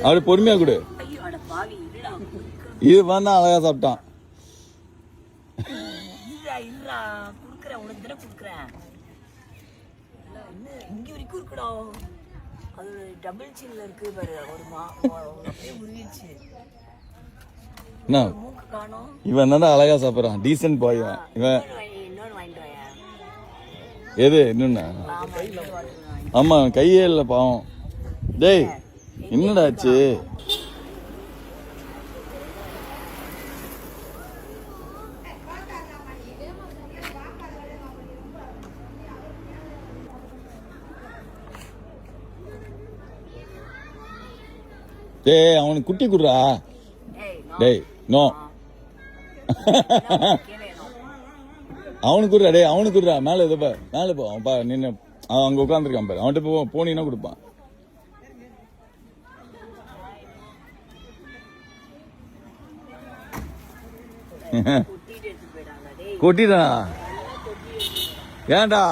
அப்படி பொறுமையா கொடு. இது வந்தா அழகா சாப்பிட்டான். இங்க வரைக்கும் இருக்குடா. அது டபுள் சின்ல இருக்கு பாரு. ஒரு அப்படியே உருவிடுச்சு. மூக்கு காணோம். இவன் தானே அழகா சாப்பிடுறான். டீசன்ட் பாய் இவன். இன்னொன்னு வாங்கிட்டு வாயா. எது இன்னொன்னு? ஆமா கையே இல்ல பாவம். டேய் என்னடா ஆச்சு? டேய் அவனுக்கு குட்டி குடுறா. டேய் நோ அவனுக்கு குடுறா. டேய் அவனுக்கு குடுறா. மேல இது பாரு. மேல போ. அவன் பாரு நின்று அவன் அங்க உட்காந்துருக்கான் பாரு. அவன்கிட்ட போனீங்கன்னா கொடுப்பான். கொட்டிட்டானா ஏன்டா?